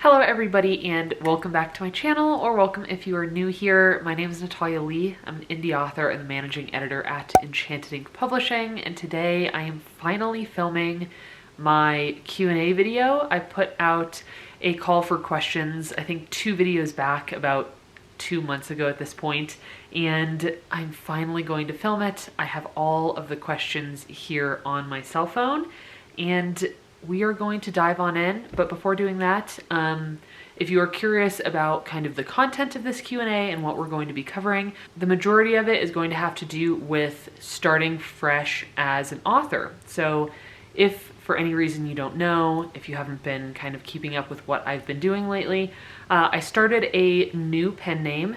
Hello everybody and welcome back to my channel, or welcome if you are new here. My name is Natalia Leigh. I'm an indie author and the managing editor at Enchanted Ink Publishing, and today I am finally filming my Q&A video. I put out a call for questions, I think 2 videos back, about 2 months ago at this point, and I'm finally going to film it. I have all of the questions here on my cell phone, and we are going to dive on in. But before doing that, if you are curious about kind of the content of this Q&A and what we're going to be covering, the majority of it is going to have to do with starting fresh as an author. So if for any reason you don't know, if you haven't been kind of keeping up with what I've been doing lately, I started a new pen name,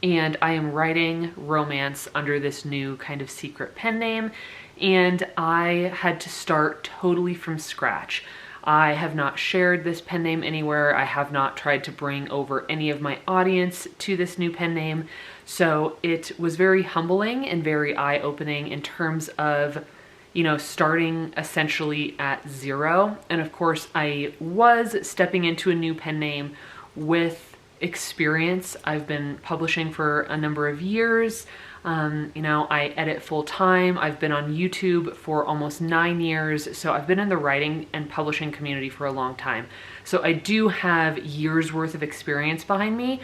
and I am writing romance under this new kind of secret pen name, and I had to start totally from scratch. I have not shared this pen name anywhere. I have not tried to bring over any of my audience to this new pen name. So it was very humbling and very eye-opening in terms of, you know, starting essentially at zero. And of course, I was stepping into a new pen name with experience. I've been publishing for a number of years. You know, I edit full time. I've been on YouTube for almost 9 years. So I've been in the writing and publishing community for a long time. So I do have years worth of experience behind me.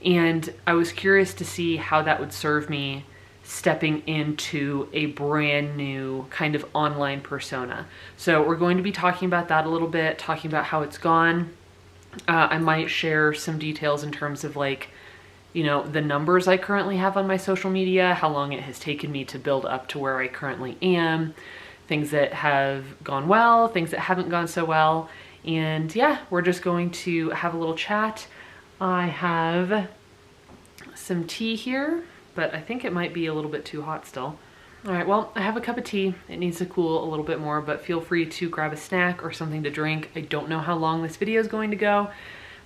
And I was curious to see how that would serve me stepping into a brand new kind of online persona. So we're going to be talking about that a little bit, talking about how it's gone. I might share some details in terms of, like, you know, the numbers I currently have on my social media, how long it has taken me to build up to where I currently am, things that have gone well, things that haven't gone so well. And yeah, we're just going to have a little chat. I have some tea here, but I think it might be a little bit too hot still. All right, well, I have a cup of tea. It needs to cool a little bit more, but feel free to grab a snack or something to drink. I don't know how long this video is going to go,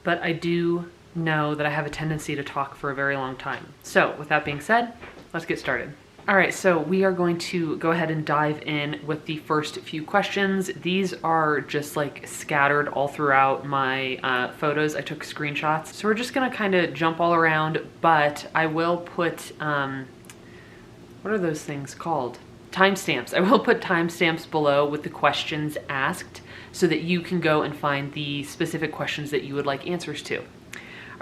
but I do know that I have a tendency to talk for a very long time. So with that being said, let's get started. All right, so we are going to go ahead and dive in with the first few questions. These are just like scattered all throughout my photos. I took screenshots. So we're just gonna kind of jump all around, but I will put, what are those things called? Timestamps. I will put timestamps below with the questions asked so that you can go and find the specific questions that you would like answers to.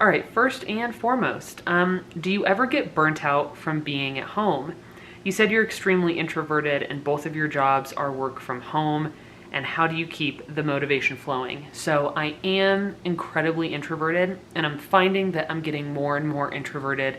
All right, first and foremost, do you ever get burnt out from being at home? You said you're extremely introverted and both of your jobs are work from home, and how do you keep the motivation flowing? So I am incredibly introverted, and I'm finding that I'm getting more and more introverted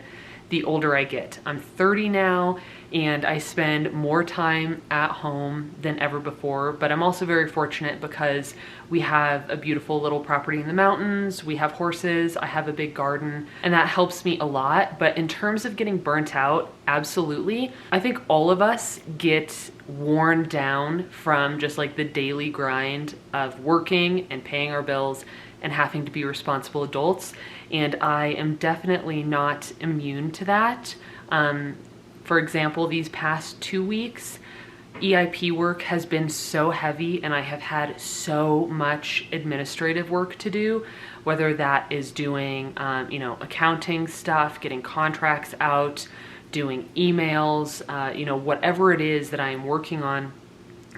the older I get. I'm 30 now, and I spend more time at home than ever before, but I'm also very fortunate because we have a beautiful little property in the mountains, we have horses, I have a big garden, and that helps me a lot. But in terms of getting burnt out, absolutely. I think all of us get worn down from just like the daily grind of working and paying our bills and having to be responsible adults. And I am definitely not immune to that. For example, these past 2 weeks, EIP work has been so heavy, and I have had so much administrative work to do, whether that is doing, you know, accounting stuff, getting contracts out, doing emails, you know, whatever it is that I am working on.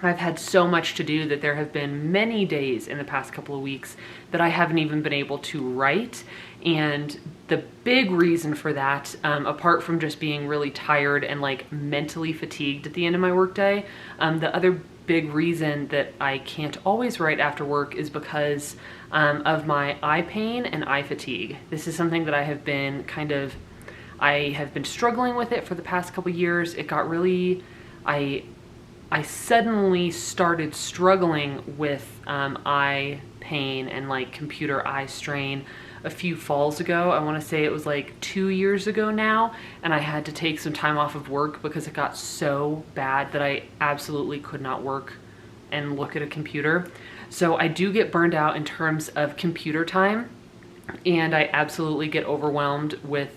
I've had so much to do that there have been many days in the past couple of weeks that I haven't even been able to write. And the big reason for that, apart from just being really tired and like mentally fatigued at the end of my workday, the other big reason that I can't always write after work is because of my eye pain and eye fatigue. This is something that I have been struggling with it for the past couple years. It got really, I suddenly started struggling with eye pain and like computer eye strain a few falls ago. I want to say it was like 2 years ago now, and I had to take some time off of work because it got so bad that I absolutely could not work and look at a computer. So I do get burned out in terms of computer time, and I absolutely get overwhelmed with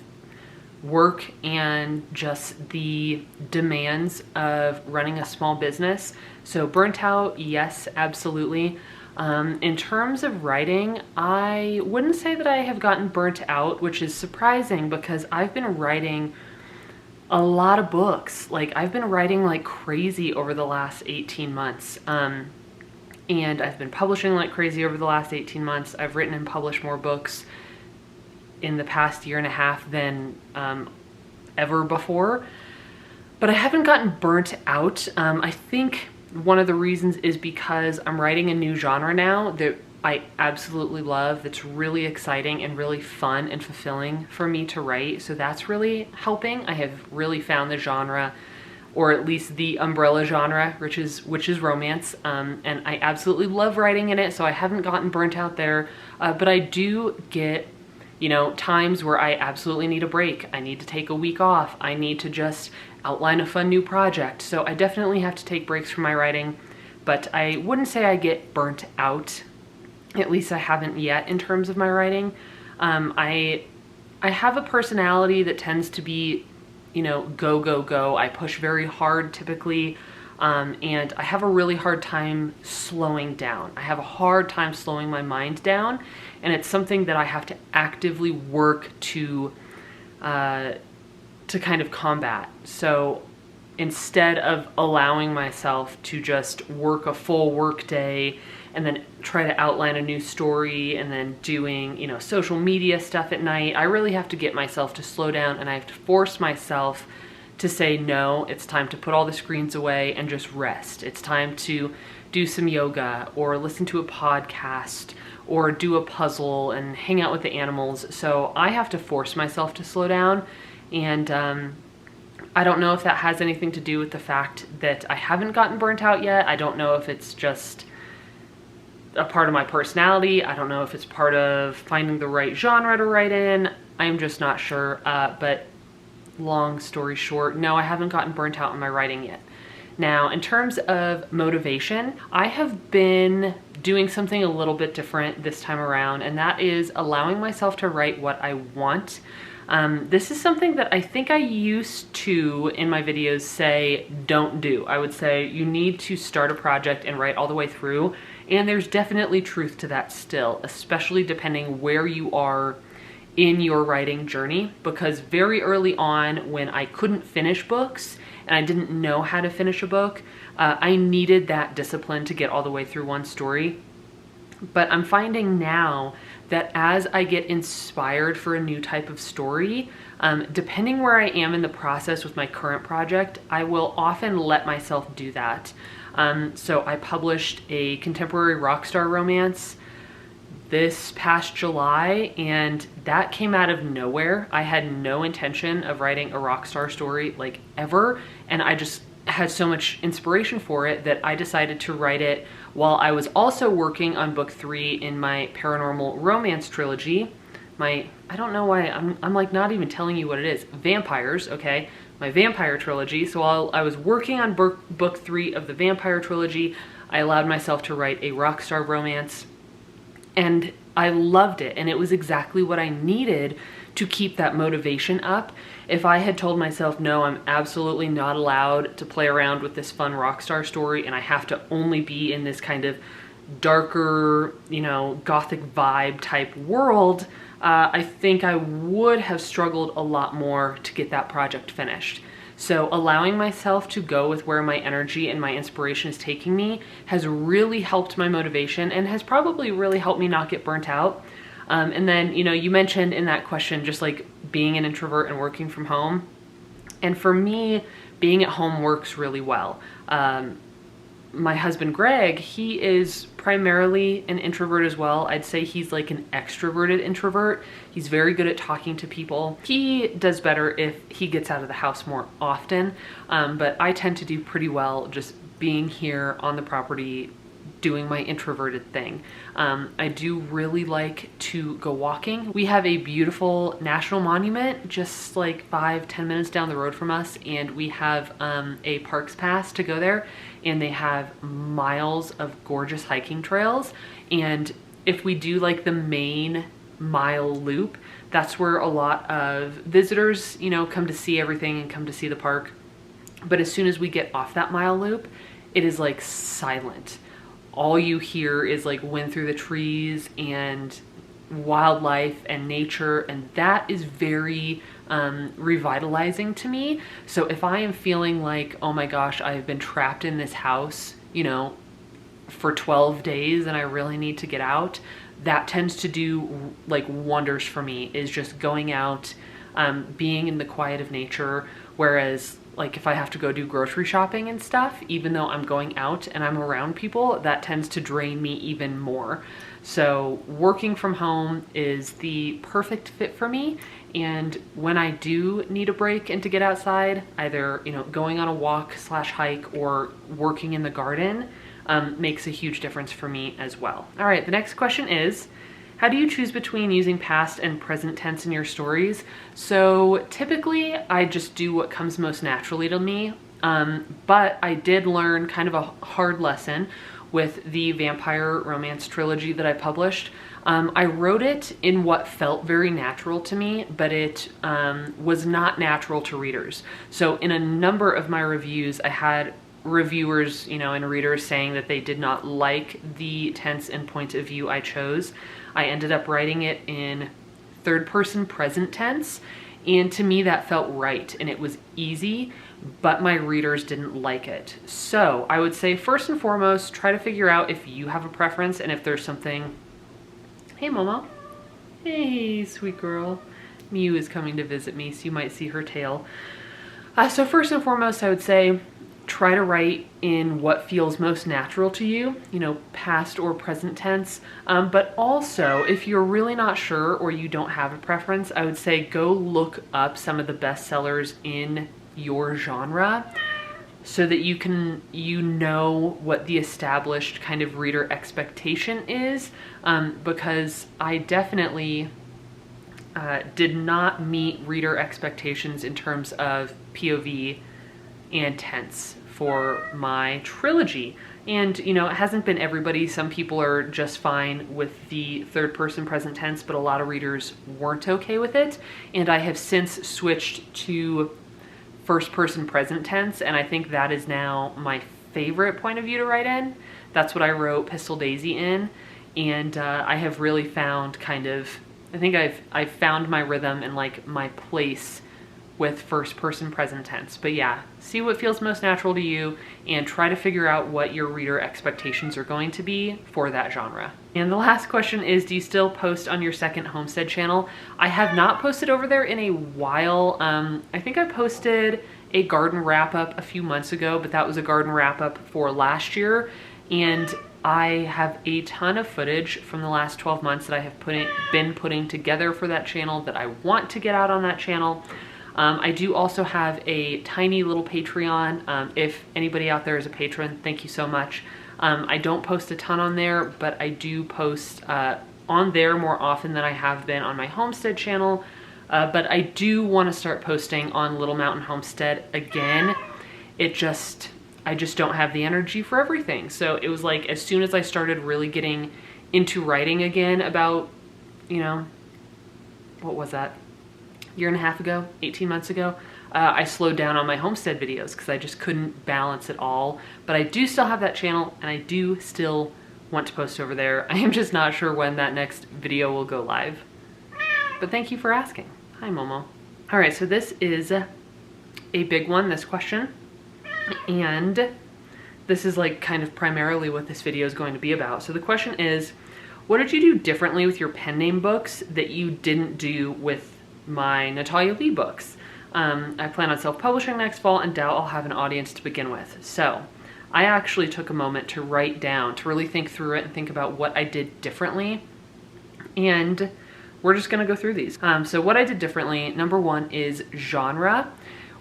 work and just the demands of running a small business. So burnt out, yes, absolutely. In terms of writing, I wouldn't say that I have gotten burnt out, which is surprising because I've been writing a lot of books. Like, I've been writing like crazy over the last 18 months. And I've been publishing like crazy over the last 18 months. I've written and published more books in the past year and a half than ever before. But I haven't gotten burnt out. I think one of the reasons is because I'm writing a new genre now that I absolutely love, that's really exciting and really fun and fulfilling for me to write. So that's really helping. I have really found the genre, or at least the umbrella genre, which is romance. And I absolutely love writing in it, so I haven't gotten burnt out there. But I do get, you know, times where I absolutely need a break. I need to take a week off. I need to just outline a fun new project. So I definitely have to take breaks from my writing, but I wouldn't say I get burnt out. At least I haven't yet in terms of my writing. I have a personality that tends to be, you know, go, go, go. I push very hard typically, and I have a really hard time slowing down. I have a hard time slowing my mind down, and it's something that I have to actively work to kind of combat. So instead of allowing myself to just work a full work day and then try to outline a new story and then doing, you know, social media stuff at night, I really have to get myself to slow down, and I have to force myself to say, no, it's time to put all the screens away and just rest. It's time to do some yoga or listen to a podcast or do a puzzle and hang out with the animals. So I have to force myself to slow down. And I don't know if that has anything to do with the fact that I haven't gotten burnt out yet. I don't know if it's just a part of my personality. I don't know if it's part of finding the right genre to write in. I'm just not sure. But long story short, no, I haven't gotten burnt out in my writing yet. Now, in terms of motivation, I have been doing something a little bit different this time around, and that is allowing myself to write what I want. This is something that I think I used to, in my videos, say don't do. I would say you need to start a project and write all the way through, and there's definitely truth to that still, especially depending where you are in your writing journey, because very early on when I couldn't finish books and I didn't know how to finish a book, I needed that discipline to get all the way through one story. But I'm finding now that as I get inspired for a new type of story, depending where I am in the process with my current project, I will often let myself do that. So I published a contemporary rock star romance this past July, and that came out of nowhere. I had no intention of writing a rock star story like ever, and I just had so much inspiration for it that I decided to write it while I was also working on book 3 in my paranormal romance trilogy. I don't know why I'm like not even telling you what it is. Vampires, okay? My vampire trilogy. So while I was working on book 3 of the vampire trilogy, I allowed myself to write a rock star romance, and I loved it, and it was exactly what I needed to keep that motivation up. If I had told myself, no, I'm absolutely not allowed to play around with this fun rock star story, and I have to only be in this kind of darker, you know, gothic vibe type world, I think I would have struggled a lot more to get that project finished. So allowing myself to go with where my energy and my inspiration is taking me has really helped my motivation and has probably really helped me not get burnt out. And then, you know, you mentioned in that question, just like being an introvert and working from home. And for me, being at home works really well. My husband, Greg, he is primarily an introvert as well. I'd say he's like an extroverted introvert. He's very good at talking to people. He does better if he gets out of the house more often, but I tend to do pretty well just being here on the property, doing my introverted thing. I do really like to go walking. We have a beautiful national monument just like 5-10 minutes down the road from us, and we have a parks pass to go there, and they have miles of gorgeous hiking trails. And if we do like the main mile loop, that's where a lot of visitors, you know, come to see everything and come to see the park. But as soon as we get off that mile loop, it is like silent. all you hear is like wind through the trees and wildlife and nature, and that is very revitalizing to me. So if I am feeling like, oh my gosh, I've been trapped in this house, you know, for 12 days and I really need to get out, that tends to do like wonders for me, is just going out, being in the quiet of nature. Whereas like if I have to go do grocery shopping and stuff, even though I'm going out and I'm around people, that tends to drain me even more. So working from home is the perfect fit for me. And when I do need a break and to get outside, either, you know, going on a walk / hike or working in the garden, makes a huge difference for me as well. All right, the next question is, how do you choose between using past and present tense in your stories? So typically I just do what comes most naturally to me, but I did learn kind of a hard lesson with the vampire romance trilogy that I published. I wrote it in what felt very natural to me, but it was not natural to readers. So in a number of my reviews, I had reviewers, you know, and readers saying that they did not like the tense and point of view I chose. I ended up writing it in third person present tense, and to me that felt right and it was easy, but my readers didn't like it. So I would say first and foremost, try to figure out if you have a preference and if there's something. Hey Momo. Hey sweet girl. Mew is coming to visit me, so you might see her tail. So first and foremost, I would say try to write in what feels most natural to you, you know, past or present tense. But also, if you're really not sure or you don't have a preference, I would say go look up some of the bestsellers in your genre so that you know what the established kind of reader expectation is, because I definitely did not meet reader expectations in terms of POV and tense for my trilogy. And, you know, it hasn't been everybody. Some people are just fine with the third person present tense, but a lot of readers weren't okay with it. And I have since switched to first person present tense, and I think that is now my favorite point of view to write in. That's what I wrote Pistol Daisy in, and I have really found kind of, I think I've found my rhythm and like my place with first person present tense. But yeah, see what feels most natural to you and try to figure out what your reader expectations are going to be for that genre. And the last question is, do you still post on your second Homestead channel? I have not posted over there in a while. I think I posted a garden wrap up a few months ago, but that was a garden wrap up for last year. And I have a ton of footage from the last 12 months that I have been putting together for that channel that I want to get out on that channel. I do also have a tiny little Patreon. If anybody out there is a patron, thank you so much. I don't post a ton on there, but I do post on there more often than I have been on my Homestead channel. But I do want to start posting on Little Mountain Homestead again. I just don't have the energy for everything. So it was like, as soon as I started really getting into writing again about, you know, what was that? Year and a half ago, 18 months ago, I slowed down on my Homestead videos because I just couldn't balance it all. But I do still have that channel and I do still want to post over there. I am just not sure when that next video will go live. But thank you for asking. Hi Momo. All right, so this is a big one, this question. And this is like kind of primarily what this video is going to be about. So the question is, what did you do differently with your pen name books that you didn't do with my Natalia Leigh books? I plan on self-publishing next fall and doubt I'll have an audience to begin with. So I actually took a moment to write down, to really think through it and think about what I did differently. And we're just gonna go through these. So what I did differently, number one is genre.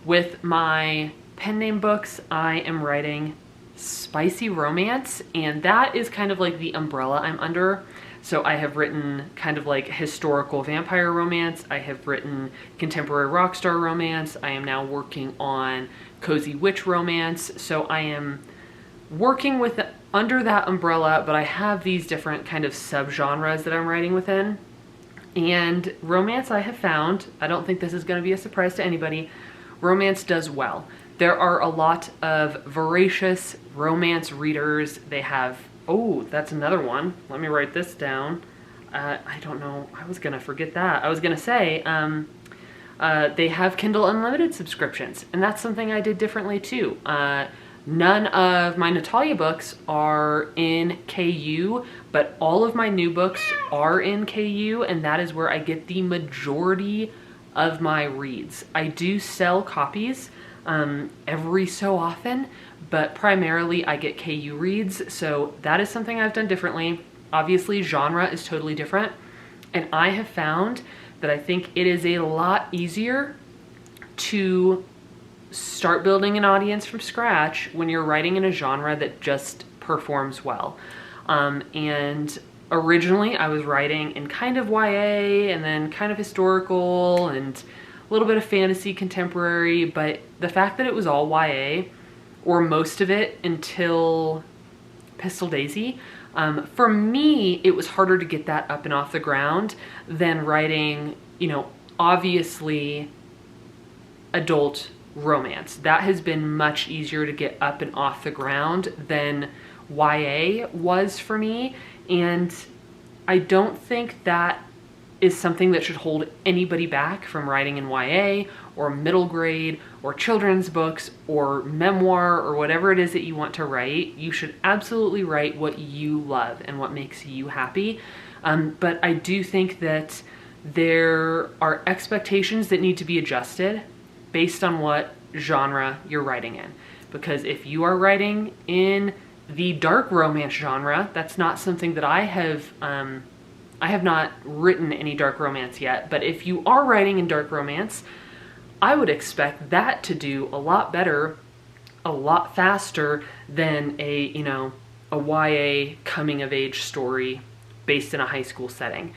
With my pen name books, I am writing spicy romance, and that is kind of like the umbrella I'm under. So I have written kind of like historical vampire romance. I have written contemporary rock star romance. I am now working on cozy witch romance. So I am working with under that umbrella, but I have these different kind of subgenres that I'm writing within. And romance, I have found, I don't think this is going to be a surprise to anybody, romance does well. There are a lot of voracious romance readers. They have Oh, that's another one. Let me write this down. I don't know. I was gonna forget that. I was gonna say, they have Kindle Unlimited subscriptions, and that's something I did differently too. None of my Natalia books are in KU, but all of my new books are in KU, and that is where I get the majority of my reads. I do sell copies every so often, but primarily I get KU reads, so that is something I've done differently. Obviously, genre is totally different, and I have found that I think it is a lot easier to start building an audience from scratch when you're writing in a genre that just performs well. And originally I was writing in kind of YA and then kind of historical and a little bit of fantasy contemporary, but the fact that it was all YA, or most of it until Pistol Daisy, for me, it was harder to get that up and off the ground than writing, you know, obviously adult romance. That has been much easier to get up and off the ground than YA was for me, and I don't think that is something that should hold anybody back from writing in YA or middle grade or children's books or memoir or whatever it is that you want to write. You should absolutely write what you love and what makes you happy. But I do think that there are expectations that need to be adjusted based on what genre you're writing in. Because if you are writing in the dark romance genre, that's not something that I have not written any dark romance yet, but if you are writing in dark romance, I would expect that to do a lot better, a lot faster than a, you know, a YA coming of age story based in a high school setting.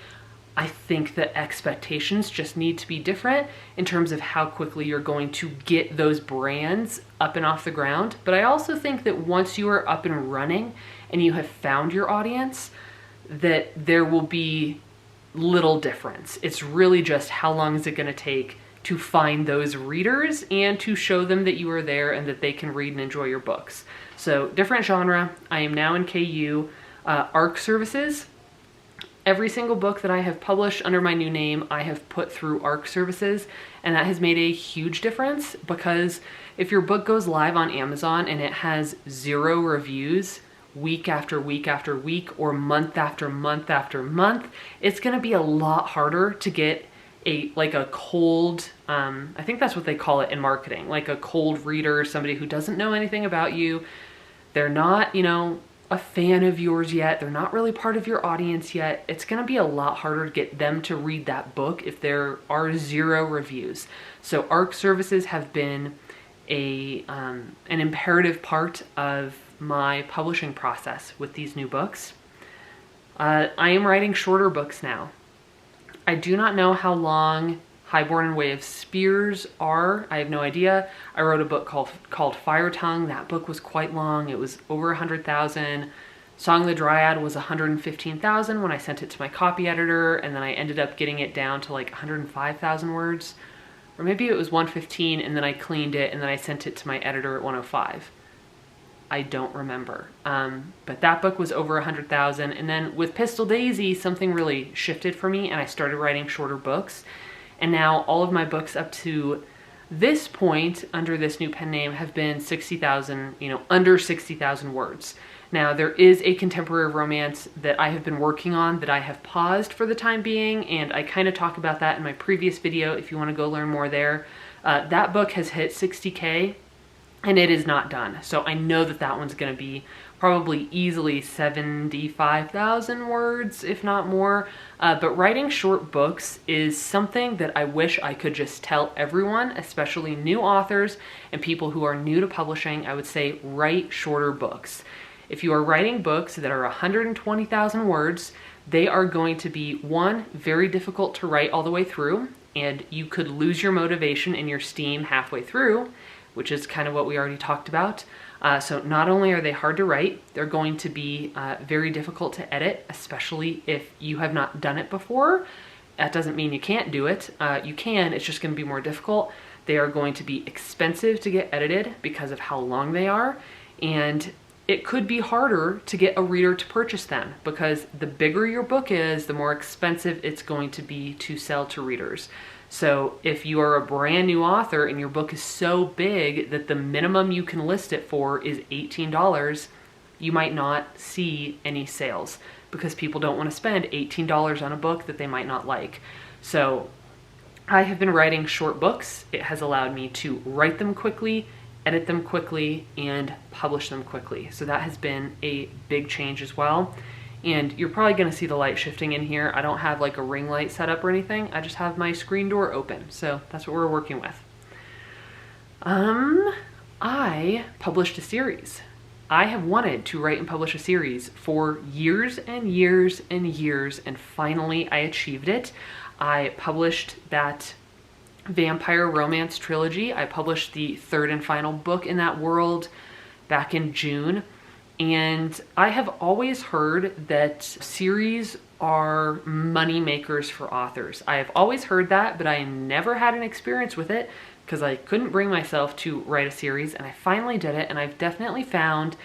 I think that expectations just need to be different in terms of how quickly you're going to get those brands up and off the ground. But I also think that once you are up and running and you have found your audience, that there will be little difference. It's really just how long is it going to take to find those readers and to show them that you are there and that they can read and enjoy your books. So different genre. I am now in KU. ARC services. Every single book that I have published under my new name, I have put through ARC services, and that has made a huge difference, because if your book goes live on Amazon and it has 0 reviews week after week after week or month after month after month, it's going to be a lot harder to get a cold, I think that's what they call it in marketing, like a cold reader, somebody who doesn't know anything about you. They're not, you know, a fan of yours yet. They're not really part of your audience yet. It's going to be a lot harder to get them to read that book if there are 0 reviews. So ARC services have been an imperative part of my publishing process with these new books. I am writing shorter books now. I do not know how long Highborn and Way of Spears are. I have no idea. I wrote a book called Fire Tongue. That book was quite long. It was over 100,000. Song of the Dryad was 115,000 when I sent it to my copy editor, and then I ended up getting it down to like 105,000 words. Or maybe it was 115, and then I cleaned it, and then I sent it to my editor at 105. I don't remember. But that book was over 100,000. And then with Pistol Daisy, something really shifted for me, and I started writing shorter books. And now all of my books up to this point under this new pen name have been 60,000, you know, under 60,000 words. Now there is a contemporary romance that I have been working on that I have paused for the time being, and I kind of talk about that in my previous video if you want to go learn more there. That book has hit 60K and it is not done. So I know that that one's going to be probably easily 75,000 words, if not more. But writing short books is something that I wish I could just tell everyone, especially new authors and people who are new to publishing. I would say write shorter books. If you are writing books that are 120,000 words, they are going to be, one, very difficult to write all the way through, and you could lose your motivation and your steam halfway through, which is kind of what we already talked about. So not only are they hard to write, they're going to be very difficult to edit, especially if you have not done it before. That doesn't mean you can't do it. You can, it's just going to be more difficult. They are going to be expensive to get edited because of how long they are. And it could be harder to get a reader to purchase them, because the bigger your book is, the more expensive it's going to be to sell to readers. So if you are a brand new author and your book is so big that the minimum you can list it for is $18, you might not see any sales because people don't want to spend $18 on a book that they might not like. So I have been writing short books. It has allowed me to write them quickly, edit them quickly, and publish them quickly. So that has been a big change as well. And you're probably gonna see the light shifting in here. I don't have like a ring light set up or anything. I just have my screen door open. So that's what we're working with. I published a series. I have wanted to write and publish a series for years and years and years, and finally I achieved it. I published that vampire romance trilogy. I published the third and final book in that world back in June. And I have always heard that series are money makers for authors. I have always heard that, but I never had an experience with it because I couldn't bring myself to write a series, and I finally did it, and I've definitely found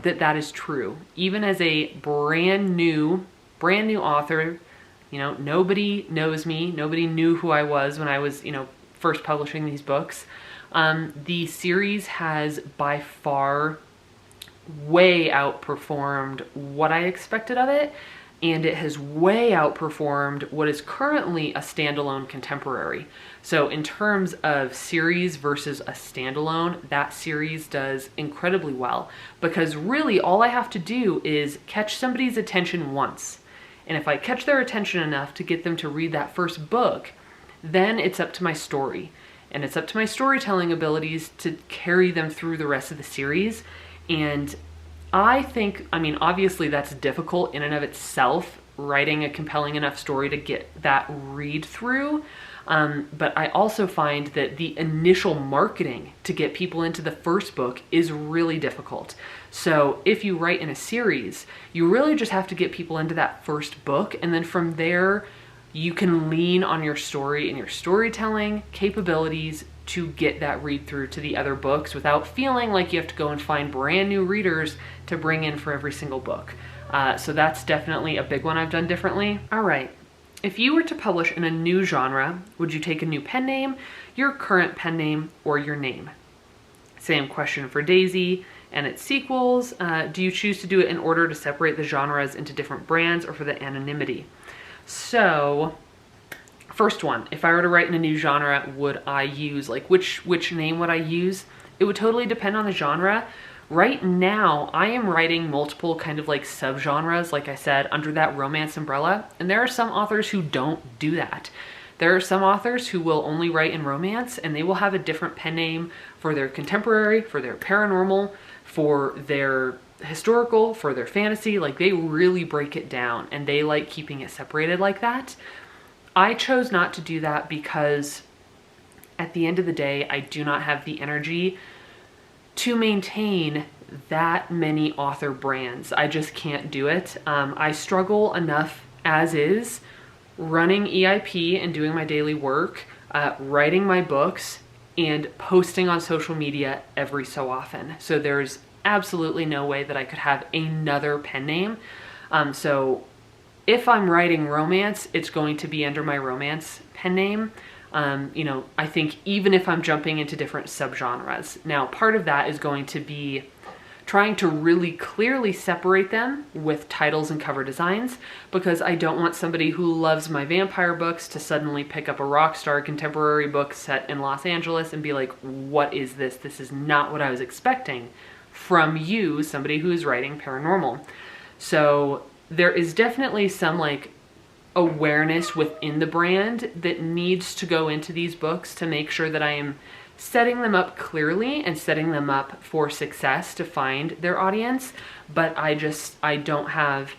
that that is true. Even as a brand new author, you know, nobody knows me, nobody knew who I was when I was, you know, first publishing these books. The series has by far way outperformed what I expected of it, and it has way outperformed what is currently a standalone contemporary. So in terms of series versus a standalone, that series does incredibly well, because really all I have to do is catch somebody's attention once. And if I catch their attention enough to get them to read that first book, then it's up to my story. And it's up to my storytelling abilities to carry them through the rest of the series. And I think, I mean, obviously that's difficult in and of itself, writing a compelling enough story to get that read through. But I also find that the initial marketing to get people into the first book is really difficult. So if you write in a series, you really just have to get people into that first book. And then from there, you can lean on your story and your storytelling capabilities to get that read through to the other books without feeling like you have to go and find brand new readers to bring in for every single book. So that's definitely a big one I've done differently. All right. If you were to publish in a new genre, would you take a new pen name, your current pen name, or your name? Same question for Daisy and its sequels. Do you choose to do it in order to separate the genres into different brands or for the anonymity? So, first one, if I were to write in a new genre, would I use, like, which name would I use? It would totally depend on the genre. Right now, I am writing multiple kind of like subgenres, like I said, under that romance umbrella. And there are some authors who don't do that. There are some authors who will only write in romance, and they will have a different pen name for their contemporary, for their paranormal, for their historical, for their fantasy. Like, they really break it down, and they like keeping it separated like that. I chose not to do that because at the end of the day, I do not have the energy to maintain that many author brands. I just can't do it. I struggle enough as is, running EIP and doing my daily work, writing my books, and posting on social media every so often. So there's absolutely no way that I could have another pen name. So if I'm writing romance, it's going to be under my romance pen name. You know, I think even if I'm jumping into different subgenres. Now, part of that is going to be trying to really clearly separate them with titles and cover designs, because I don't want somebody who loves my vampire books to suddenly pick up a rock star contemporary book set in Los Angeles and be like, what is this? This is not what I was expecting from you, somebody who is writing paranormal. So there is definitely some like awareness within the brand that needs to go into these books to make sure that I am setting them up clearly and setting them up for success to find their audience. But I don't have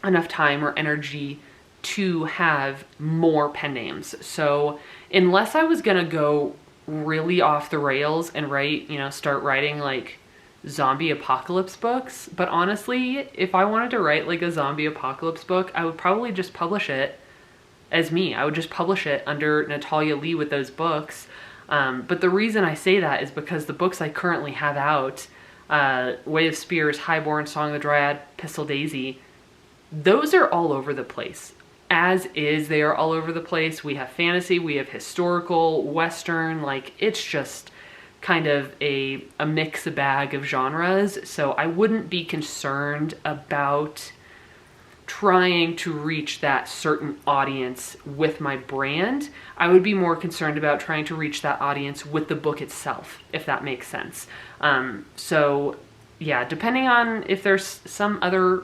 enough time or energy to have more pen names. So unless I was gonna go really off the rails and write, you know, start writing like zombie apocalypse books. But honestly, if I wanted to write like a zombie apocalypse book, I would probably just publish it as me. I would just publish it under Natalia Leigh with those books. But the reason I say that is because the books I currently have out, Way of Spears, Highborn, Song of the Dryad, Pistol Daisy, those are all over the place. As is, they are all over the place. We have fantasy, we have historical, Western, like it's just kind of a mix, a bag of genres. So I wouldn't be concerned about trying to reach that certain audience with my brand. I would be more concerned about trying to reach that audience with the book itself, if that makes sense. So yeah, depending on if there's some other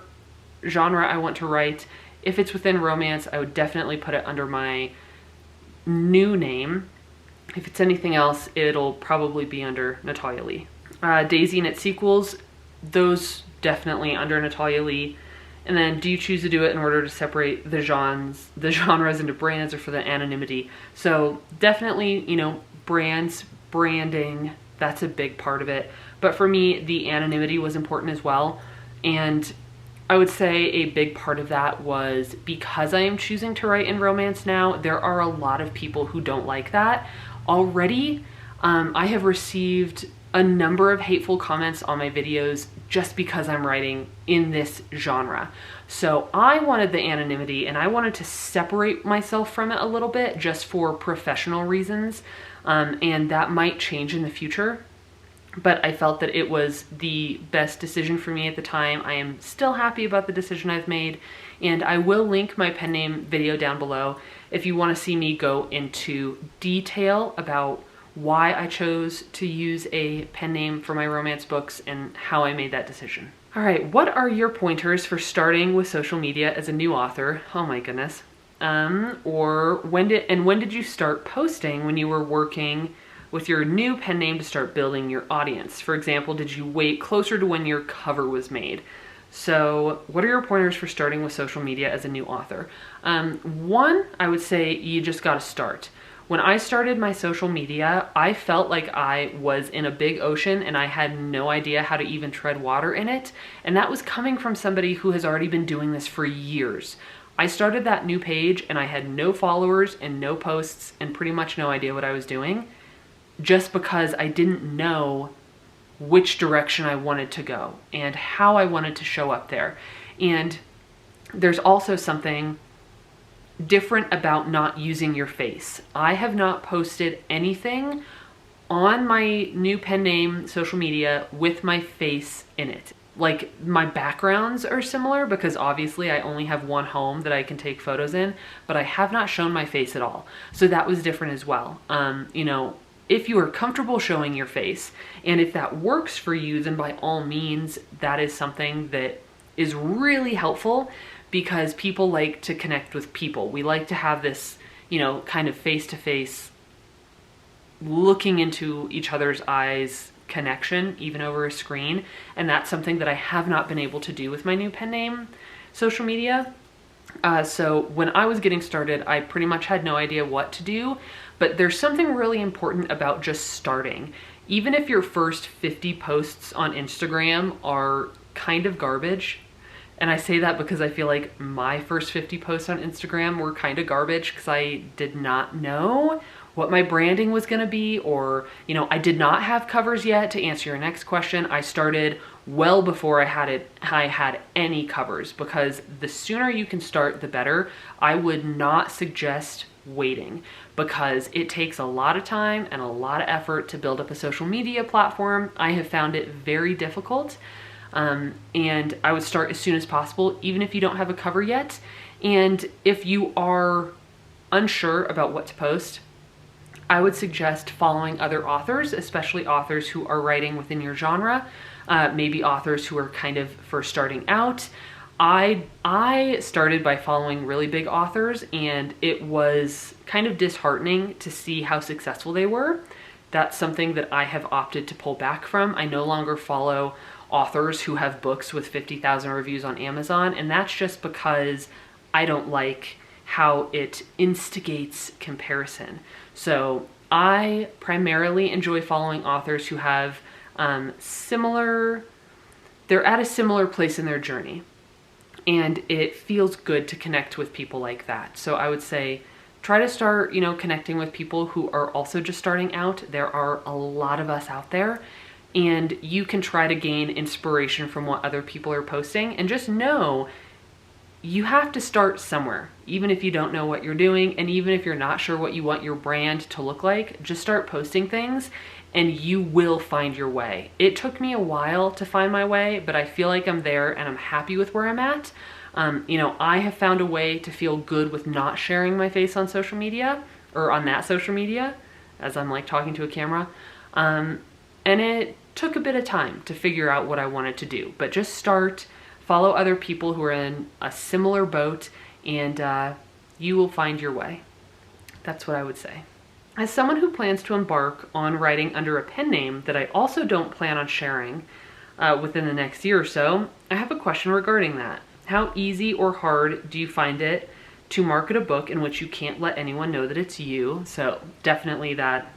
genre I want to write, if it's within romance, I would definitely put it under my new name. If it's anything else, it'll probably be under Natalia Leigh. Daisy and its sequels, those definitely under Natalia Leigh. And then, do you choose to do it in order to separate the genres into brands, or for the anonymity? So definitely, you know, brands, branding, that's a big part of it. But for me, the anonymity was important as well. And I would say a big part of that was because I am choosing to write in romance now, there are a lot of people who don't like that. Already, I have received a number of hateful comments on my videos just because I'm writing in this genre. So I wanted the anonymity and I wanted to separate myself from it a little bit just for professional reasons. And that might change in the future. But I felt that it was the best decision for me at the time. I am still happy about the decision I've made, and I will link my pen name video down below if you want to see me go into detail about why I chose to use a pen name for my romance books and how I made that decision. All right, what are your pointers for starting with social media as a new author? Oh my goodness. Or when did you start posting when you were working with your new pen name to start building your audience? For example, did you wait closer to when your cover was made? So what are your pointers for starting with social media as a new author? One, I would say you just got to start. When I started my social media, I felt like I was in a big ocean and I had no idea how to even tread water in it. And that was coming from somebody who has already been doing this for years. I started that new page and I had no followers and no posts and pretty much no idea what I was doing, just because I didn't know which direction I wanted to go and how I wanted to show up there. And there's also something different about not using your face. I have not posted anything on my new pen name social media with my face in it. Like, my backgrounds are similar because obviously I only have one home that I can take photos in, but I have not shown my face at all. So that was different as well. You know, if you are comfortable showing your face, and if that works for you, then by all means, that is something that is really helpful, because people like to connect with people. We like to have this, you know, kind of face-to-face, looking into each other's eyes connection, even over a screen. And that's something that I have not been able to do with my new pen name social media. So when I was getting started, I pretty much had no idea what to do, but there's something really important about just starting. Even if your first 50 posts on Instagram are kind of garbage, and I say that because I feel like my first 50 posts on Instagram were kind of garbage because I did not know what my branding was going to be, or, you know, I did not have covers yet. To answer your next question, I started well before I had any covers, because the sooner you can start, the better. I would not suggest waiting, because it takes a lot of time and a lot of effort to build up a social media platform. I have found it very difficult. And I would start as soon as possible, even if you don't have a cover yet. And if you are unsure about what to post, I would suggest following other authors, especially authors who are writing within your genre, maybe authors who are kind of first starting out. I started by following really big authors, and it was kind of disheartening to see how successful they were. That's something that I have opted to pull back from. I no longer follow authors who have books with 50,000 reviews on Amazon, and that's just because I don't like how it instigates comparison. So I primarily enjoy following authors who have they're at a similar place in their journey, and it feels good to connect with people like that. So I would say try to start, you know, connecting with people who are also just starting out. There are a lot of us out there. and you can try to gain inspiration from what other people are posting, and just know you have to start somewhere. Even if you don't know what you're doing, and even if you're not sure what you want your brand to look like, just start posting things and you will find your way. It took me a while to find my way, but I feel like I'm there and I'm happy with where I'm at. You know, I have found a way to feel good with not sharing my face on social media, or on that social media, as I'm like talking to a camera. And it took a bit of time to figure out what I wanted to do, but just start, follow other people who are in a similar boat, and you will find your way. That's what I would say. As someone who plans to embark on writing under a pen name that I also don't plan on sharing within the next year or so, I have a question regarding that. How easy or hard do you find it to market a book in which you can't let anyone know that it's you? So definitely that,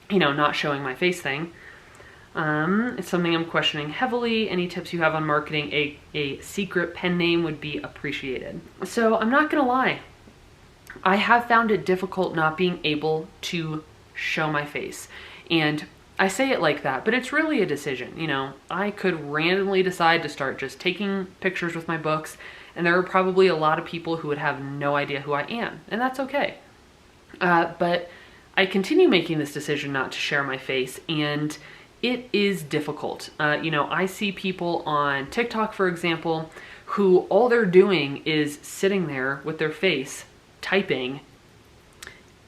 you know, not showing my face thing. It's something I'm questioning heavily. Any tips you have on marketing a secret pen name would be appreciated. So I'm not gonna lie, I have found it difficult not being able to show my face. And I say it like that, but it's really a decision. You know, I could randomly decide to start just taking pictures with my books, and there are probably a lot of people who would have no idea who I am, and that's okay. But I continue making this decision not to share my face, and it is difficult. You know, I see people on TikTok, for example, who all they're doing is sitting there with their face, typing,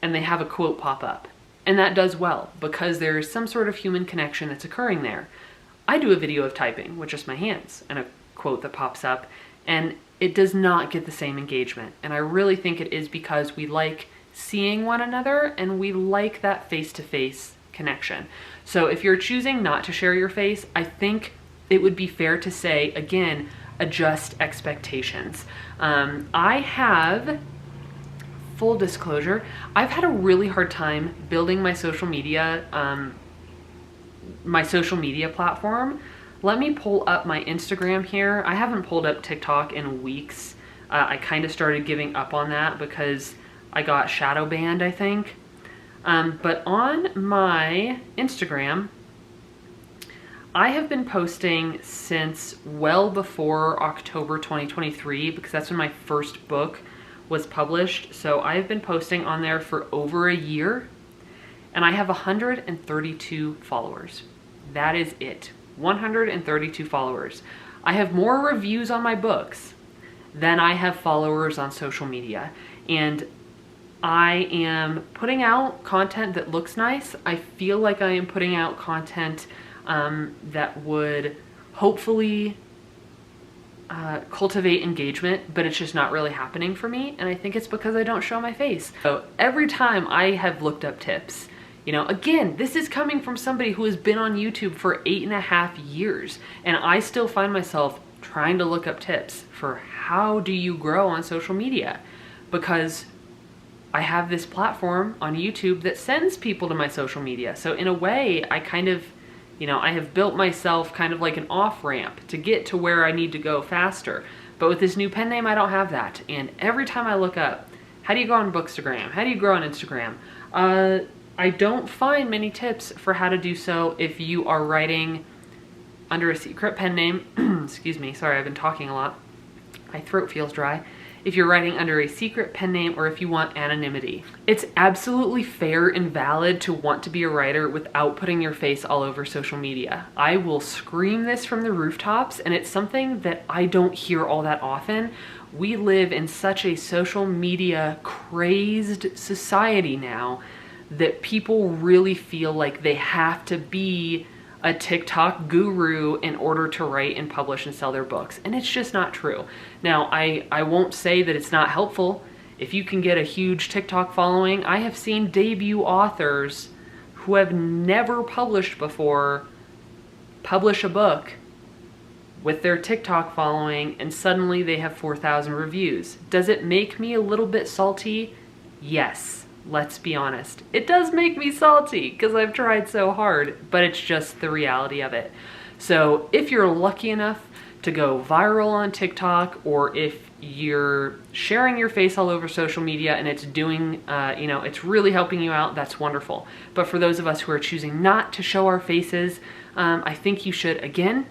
and they have a quote pop up. And that does well, because there's some sort of human connection that's occurring there. I do a video of typing with just my hands and a quote that pops up, and it does not get the same engagement. And I really think it is because we like seeing one another and we like that face-to-face connection. So if you're choosing not to share your face, I think it would be fair to say, again, adjust expectations. I have, full disclosure, I've had a really hard time building my social media platform. Let me pull up my Instagram here. I haven't pulled up TikTok in weeks. I kind of started giving up on that because I got shadow banned, I think. But on my Instagram, I have been posting since well before October 2023, because that's when my first book was published. So I have been posting on there for over a year, and I have 132 followers. That is it. 132 followers. I have more reviews on my books than I have followers on social media. And I am putting out content that looks nice. I feel like I am putting out content that would hopefully cultivate engagement, but it's just not really happening for me. And I think it's because I don't show my face. So every time I have looked up tips, you know, again, this is coming from somebody who has been on YouTube for 8.5 years, and I still find myself trying to look up tips for how do you grow on social media, because I have this platform on YouTube that sends people to my social media. So in a way, I kind of, you know, I have built myself kind of like an off-ramp to get to where I need to go faster. But with this new pen name, I don't have that. And every time I look up, how do you go on Bookstagram? How do you grow on Instagram? I don't find many tips for how to do so if you are writing under a secret pen name. Excuse me, sorry, I've been talking a lot. My throat feels dry. If you're writing under a secret pen name, or if you want anonymity. It's absolutely fair and valid to want to be a writer without putting your face all over social media. I will scream this from the rooftops, and it's something that I don't hear all that often. We live in such a social media crazed society now that people really feel like they have to be a TikTok guru in order to write and publish and sell their books. And it's just not true. Now, I won't say that it's not helpful. If you can get a huge TikTok following, I have seen debut authors who have never published before publish a book with their TikTok following, and suddenly they have 4,000 reviews. Does it make me a little bit salty? Yes. Let's be honest. It does make me salty because I've tried so hard, but it's just the reality of it. So if you're lucky enough to go viral on TikTok, or if you're sharing your face all over social media and it's doing, it's really helping you out, that's wonderful. But for those of us who are choosing not to show our faces, I think you should, again,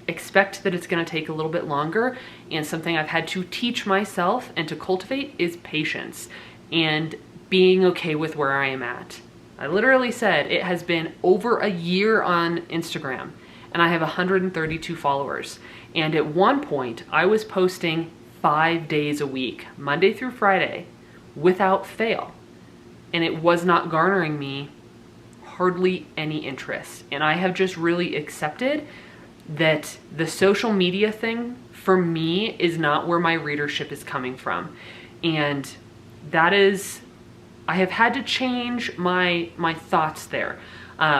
expect that it's going to take a little bit longer. And something I've had to teach myself and to cultivate is patience and being okay with where I am at. I literally said it has been over a year on Instagram and I have 132 followers. And at one point I was posting 5 days a week, Monday through Friday, without fail. And it was not garnering me hardly any interest. And I have just really accepted that the social media thing for me is not where my readership is coming from. And that is, I have had to change my thoughts there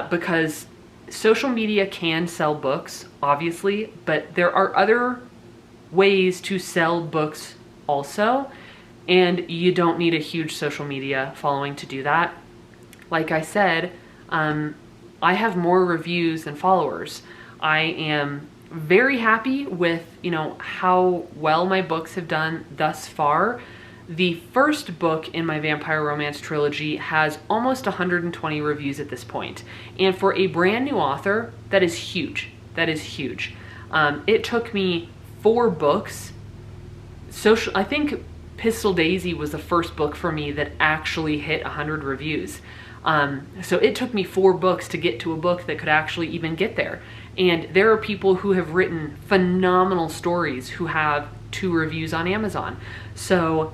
because social media can sell books, obviously, but there are other ways to sell books also, and you don't need a huge social media following to do that. Like I said, I have more reviews than followers. I am very happy with, how well my books have done thus far. The first book in my vampire romance trilogy has almost 120 reviews at this point. And for a brand new author, that is huge. That is huge. It took me 4 books. I think Pistol Daisy was the first book for me that actually hit 100 reviews. So it took me 4 books to get to a book that could actually even get there. And there are people who have written phenomenal stories who have 2 reviews on Amazon. So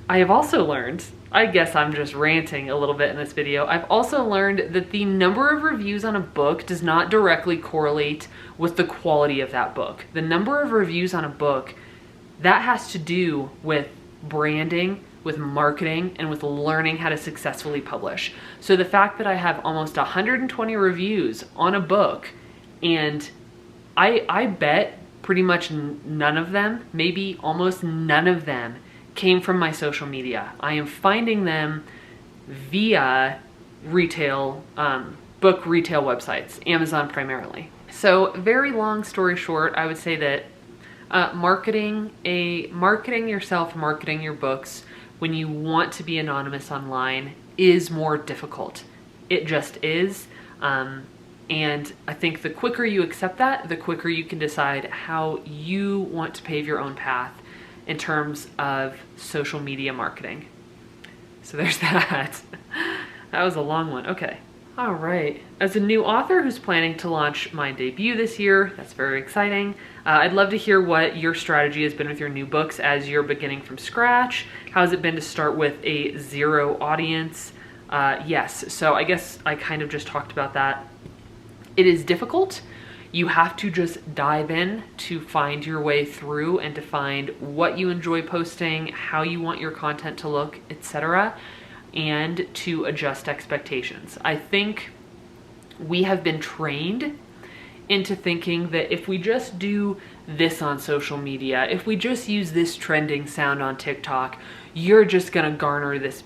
I have also learned, I guess I'm just ranting a little bit in this video, I've also learned that the number of reviews on a book does not directly correlate with the quality of that book. The number of reviews on a book, that has to do with branding, with marketing, and with learning how to successfully publish. So the fact that I have almost 120 reviews on a book, and I bet pretty much none of them, maybe almost none of them, came from my social media. I am finding them via retail, book retail websites, Amazon primarily. So very long story short, I would say that marketing yourself, marketing your books when you want to be anonymous online is more difficult. It just is. And I think the quicker you accept that, the quicker you can decide how you want to pave your own path in terms of social media marketing. So there's that. That was a long one. Okay. All right. As a new author who's planning to launch my debut this year, that's very exciting. I'd love to hear what your strategy has been with your new books as you're beginning from scratch. How has it been to start with a 0 audience? Yes. So I guess I kind of just talked about that. It is difficult. You have to just dive in to find your way through and to find what you enjoy posting, how you want your content to look, etc., and to adjust expectations. I think we have been trained into thinking that if we just do this on social media, if we just use this trending sound on TikTok, you're just gonna garner this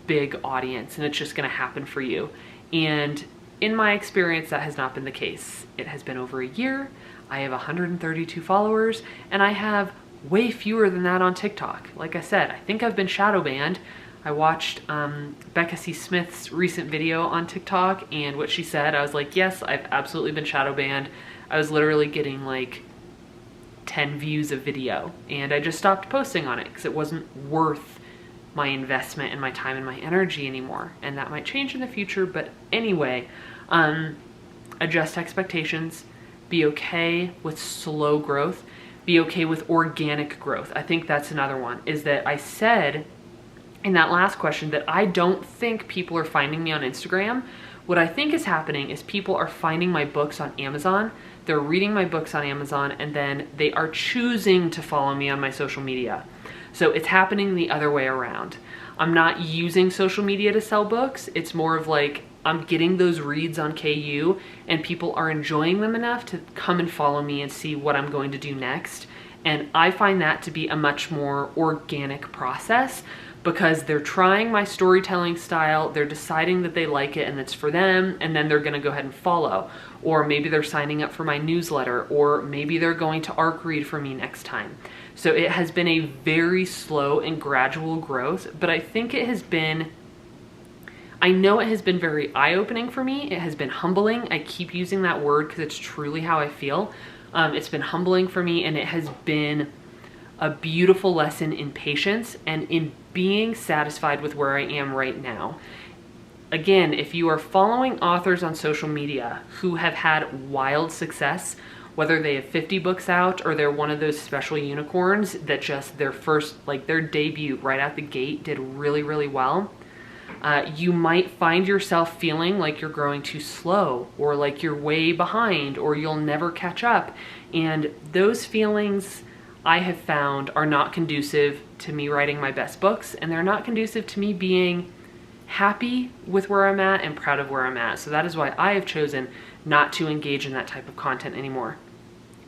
big audience and it's just gonna happen for you. And in my experience, that has not been the case. It has been over a year. I have 132 followers and I have way fewer than that on TikTok. Like I said, I think I've been shadow banned. I watched Becca C. Smith's recent video on TikTok, and what she said, I was like, yes, I've absolutely been shadow banned. I was literally getting like 10 views a video, and I just stopped posting on it because it wasn't worth my investment and my time and my energy anymore. And that might change in the future, but anyway, adjust expectations, be okay with slow growth, be okay with organic growth. I think that's another one, is that I said in that last question that I don't think people are finding me on Instagram. What I think is happening is people are finding my books on Amazon, they're reading my books on Amazon, and then they are choosing to follow me on my social media. So it's happening the other way around. I'm not using social media to sell books. It's more of like, I'm getting those reads on KU and people are enjoying them enough to come and follow me and see what I'm going to do next. And I find that to be a much more organic process because they're trying my storytelling style, they're deciding that they like it and it's for them, and then they're gonna go ahead and follow. Or maybe they're signing up for my newsletter, or maybe they're going to ARC read for me next time. So it has been a very slow and gradual growth, but I think it has been, I know it has been very eye-opening for me. It has been humbling. I keep using that word because it's truly how I feel. It's been humbling for me, and it has been a beautiful lesson in patience and in being satisfied with where I am right now. Again, if you are following authors on social media who have had wild success, whether they have 50 books out or they're one of those special unicorns that just their first, like their debut right out the gate did really, really well, you might find yourself feeling like you're growing too slow, or like you're way behind, or you'll never catch up. And those feelings, I have found, are not conducive to me writing my best books, and they're not conducive to me being happy with where I'm at and proud of where I'm at. So that is why I have chosen not to engage in that type of content anymore.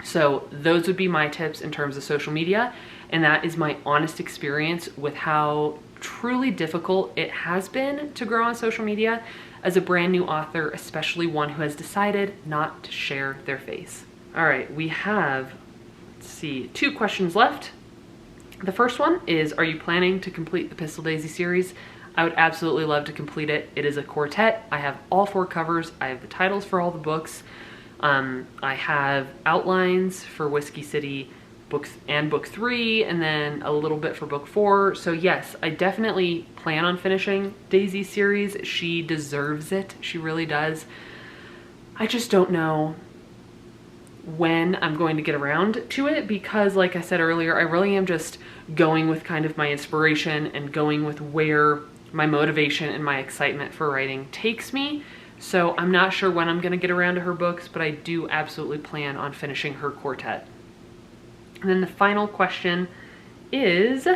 So those would be my tips in terms of social media, and that is my honest experience with how truly difficult it has been to grow on social media as a brand new author, especially one who has decided not to share their face. All right, we have, let's see, 2 questions left. The first one is, are you planning to complete the Pistol Daisy series? I would absolutely love to complete it. It is a quartet. I have all 4 covers. I have the titles for all the books. I have outlines for Whiskey City books and book 3, and then a little bit for book 4. So yes, I definitely plan on finishing Daisy's series. She deserves it. She really does. I just don't know when I'm going to get around to it because, like I said earlier, I really am just going with kind of my inspiration and going with where my motivation and my excitement for writing takes me. So I'm not sure when I'm going to get around to her books, but I do absolutely plan on finishing her quartet. And then the final question is,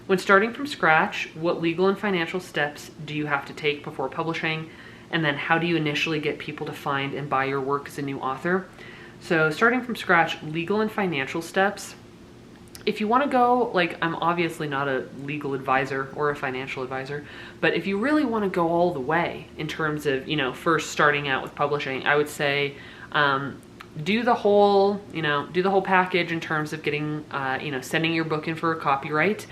when starting from scratch, what legal and financial steps do you have to take before publishing? And then how do you initially get people to find and buy your work as a new author? So starting from scratch, legal and financial steps. If you want to go, like, I'm obviously not a legal advisor or a financial advisor, but if you really want to go all the way in terms of, you know, first starting out with publishing, I would say, do the whole package in terms of getting, sending your book in for a copyright.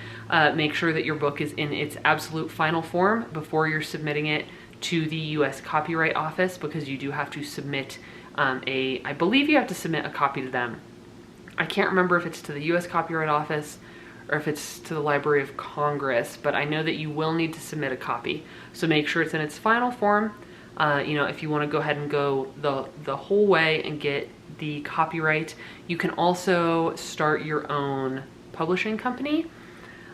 Make sure that your book is in its absolute final form before you're submitting it to the U.S. Copyright Office, because you do have to submit I believe you have to submit a copy to them. I can't remember if it's to the U.S. Copyright Office or if it's to the Library of Congress, but I know that you will need to submit a copy. So make sure it's in its final form. If you want to go ahead and go the whole way and get the copyright, you can also start your own publishing company.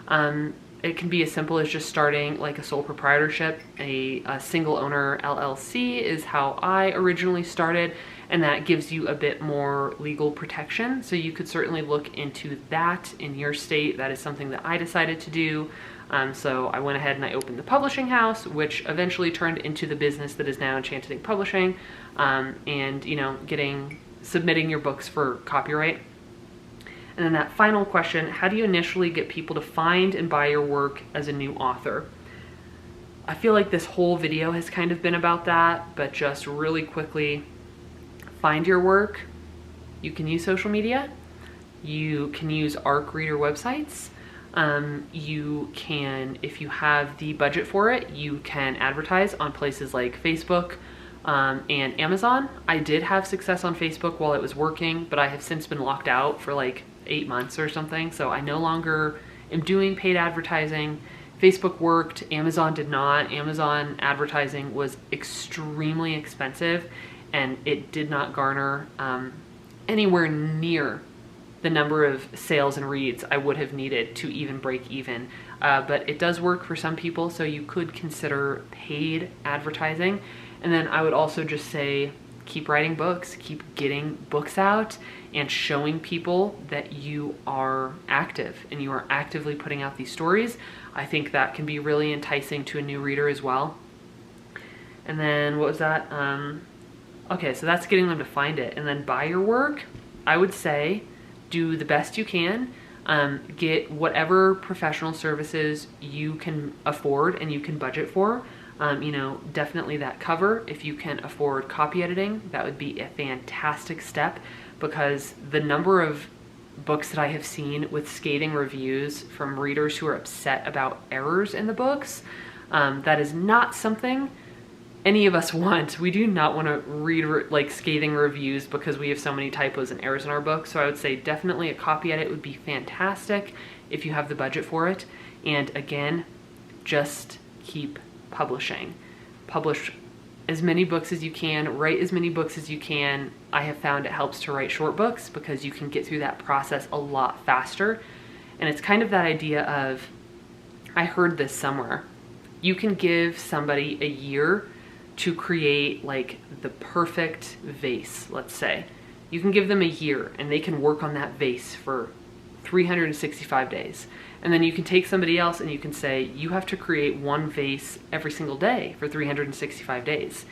It can be as simple as just starting like a sole proprietorship. A single owner LLC is how I originally started, and that gives you a bit more legal protection. So you could certainly look into that in your state. That is something that I decided to do. So I went ahead and I opened the publishing house, which eventually turned into the business that is now Enchanted Ink Publishing, and submitting your books for copyright. And then that final question, how do you initially get people to find and buy your work as a new author? I feel like this whole video has kind of been about that, but just really quickly, find your work. You can use social media. You can use ARC reader websites. You can, if you have the budget for it, you can advertise on places like Facebook and Amazon. I did have success on Facebook while it was working, but I have since been locked out for like 8 months or something, so I no longer am doing paid advertising. Facebook worked, Amazon did not. Amazon advertising was extremely expensive, and it did not garner anywhere near the number of sales and reads I would have needed to even break even. But it does work for some people, so you could consider paid advertising. And then I would also just say, keep writing books, keep getting books out, and showing people that you are active and you are actively putting out these stories. I think that can be really enticing to a new reader as well. And then what was that? Okay, so that's getting them to find it. And then buy your work. I would say do the best you can. Get whatever professional services you can afford and you can budget for. You know, definitely that cover. If you can afford copy editing, that would be a fantastic step, because the number of books that I have seen with scathing reviews from readers who are upset about errors in the books, that is not something any of us want. We do not want to read like scathing reviews because we have so many typos and errors in our book. So I would say definitely a copy edit would be fantastic if you have the budget for it. And again, just keep publishing. Publish as many books as you can, write as many books as you can. I have found it helps to write short books because you can get through that process a lot faster. And it's kind of that idea of, I heard this somewhere, you can give somebody a year to create like the perfect vase, let's say. You can give them a year and they can work on that vase for 365 days. And then you can take somebody else and you can say, you have to create one vase every single day for 365 days.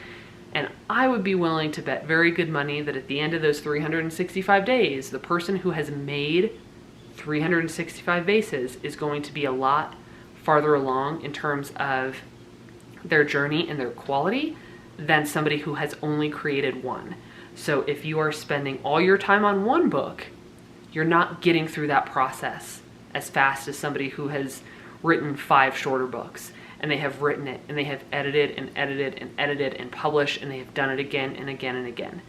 And I would be willing to bet very good money that at the end of those 365 days, the person who has made 365 vases is going to be a lot farther along in terms of their journey and their quality than somebody who has only created one. So if you are spending all your time on one book, you're not getting through that process as fast as somebody who has written 5 shorter books, and they have written it and they have edited and edited and edited and published, and they have done it again and again and again.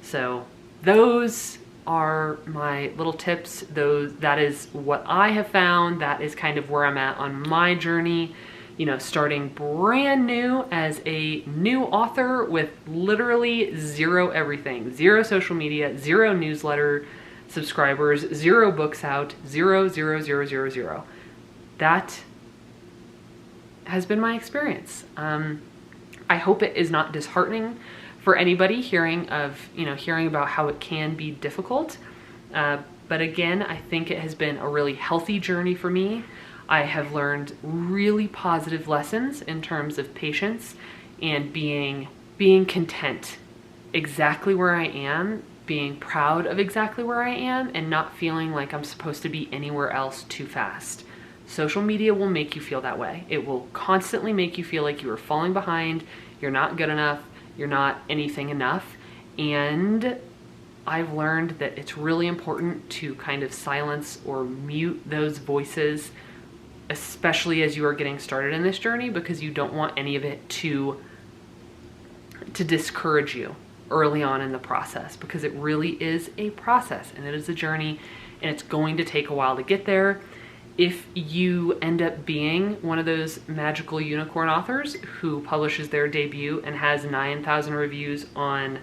So those are my little tips. That is what I have found. That is kind of where I'm at on my journey, you know, starting brand new as a new author with literally zero everything, 0 social media, 0 newsletter subscribers, 0 books out, 0, 0, 0, 0, 0. That has been my experience. I hope it is not disheartening for anybody hearing about how it can be difficult. But again, I think it has been a really healthy journey for me. I have learned really positive lessons in terms of patience and being content exactly where I am, being proud of exactly where I am, and not feeling like I'm supposed to be anywhere else too fast. Social media will make you feel that way. It will constantly make you feel like you are falling behind, you're not good enough, you're not anything enough. And I've learned that it's really important to kind of silence or mute those voices, especially as you are getting started in this journey, because you don't want any of it to discourage you early on in the process, because it really is a process and it is a journey and it's going to take a while to get there. If you end up being one of those magical unicorn authors who publishes their debut and has 9,000 reviews on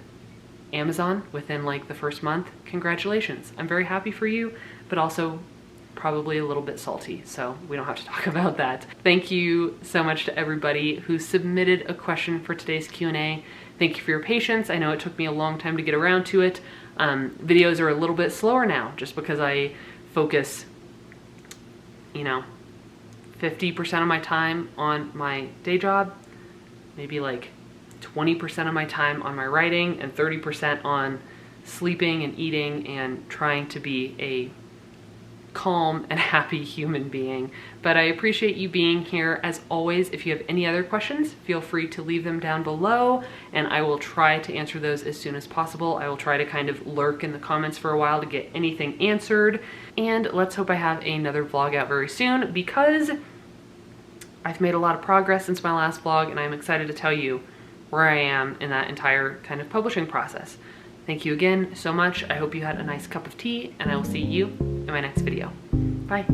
Amazon within like the first month, congratulations. I'm very happy for you, but also probably a little bit salty, so we don't have to talk about that. Thank you so much to everybody who submitted a question for today's Q&A. Thank you for your patience. I know it took me a long time to get around to it. Videos are a little bit slower now just because I focus, 50% of my time on my day job, maybe like 20% of my time on my writing, and 30% on sleeping and eating and trying to be a calm and happy human being. But I appreciate you being here. As always, if you have any other questions, feel free to leave them down below and I will try to answer those as soon as possible. I will try to kind of lurk in the comments for a while to get anything answered. And let's hope I have another vlog out very soon, because I've made a lot of progress since my last vlog and I'm excited to tell you where I am in that entire kind of publishing process. Thank you again so much. I hope you had a nice cup of tea, and I will see you in my next video. Bye.